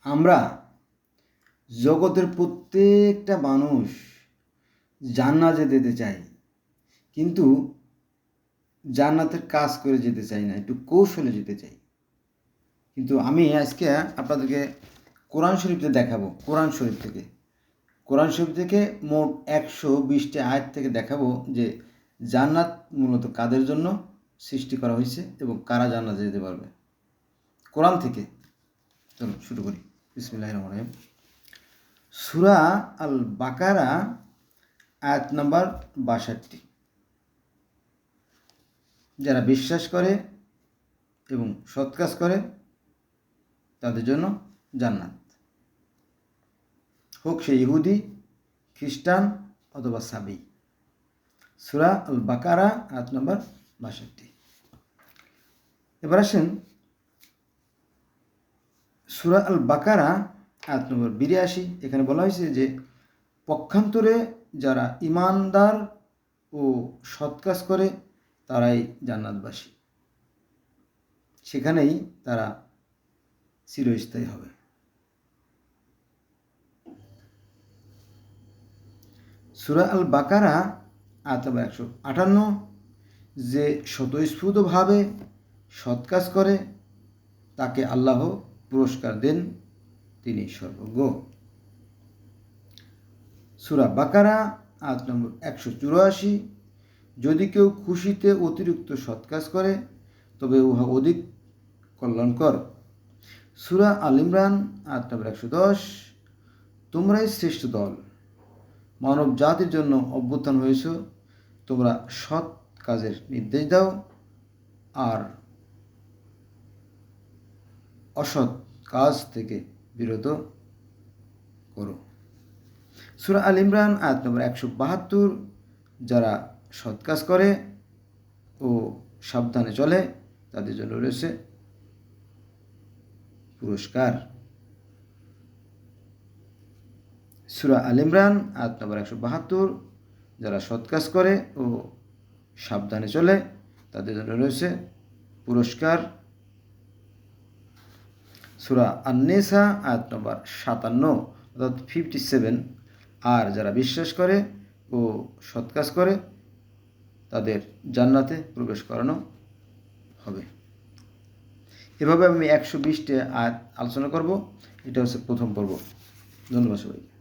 আমরা জগতের প্রত্যেকটা মানুষ জান্নাতে যেতে চাই, কিন্তু জান্নাতের কাজ করে যেতে চাই না, একটু কৌশলে যেতে চাই। কিন্তু আমি আজকে আপনাদেরকে কোরআন শরীফে দেখাবো। কোরআন শরীফ থেকে মোট 120টি আয়াত থেকে দেখাবো যে জান্নাত মূলত কাদের জন্য সৃষ্টি করা হয়েছে এবং কারা জান্নাতে যেতে পারবে। কোরআন থেকে চলুন শুরু করি। বিসমিল্লাহির রহমানির রহিম। সূরা আল বাকারা আয়াত নাম্বার 62। যারা বিশ্বাস করে এবং সৎ কাজ করে তাদের জন্য জান্নাত, হোক সে ইহুদি, খ্রিস্টান অথবা সাবি। সূরা আল বাকারা আয়াত নাম্বার 62। এবার আসেন সূরা আল বাকারা আয়াত নম্বর 82। এখানে বলা হয়েছে যে পক্ষান্তরে যারা ইমানদার ও সৎ কাজ করে তারাই জান্নাতবাসী, সেখানেই তারা চিরস্থায়ী হবে। সূরা আল বাকারা আয়াত নম্বর 158। যে স্বতঃস্ফূর্তভাবে সৎ কাজ করে তাকে আল্লাহ পুরস্কার দেন, তিনি সর্বজ্ঞ। সূরা বাকারা আয়াত নম্বর 184। যদি কেউ খুশিতে অতিরিক্ত সৎ কাজ করে তবে উহা অধিক কল্যাণকর। সূরা আল ইমরান আয়াত নম্বর 110। তোমরাই শ্রেষ্ঠ দল, মানব জাতির জন্য অভ্যুত্থান হয়েছ, তোমরা সৎ কাজের নির্দেশ দাও আর অসৎ কাজ থেকে বিরত করো। সূরা আল ইমরান আয়াত নম্বর 172। যারা সৎ কাজ করে ও সাবধানে চলে তাদের জন্য রয়েছে পুরস্কার। সূরা আল ইমরান আয়াত নম্বর 172। যারা সৎ কাজ করে ও সাবধানে চলে তাদের জন্য রয়েছে পুরস্কার। সূরা আন-নিসা আয়াত নম্বর 57 অর্থাৎ 57। আর যারা বিশ্বাস করে ও সৎ কাজ করে তাদের জান্নাতে প্রবেশ করানো হবে। এভাবে আমি 120টি আয়াত আলোচনা করব। এটা হচ্ছে প্রথম পর্ব। ধন্যবাদ সবাইকে।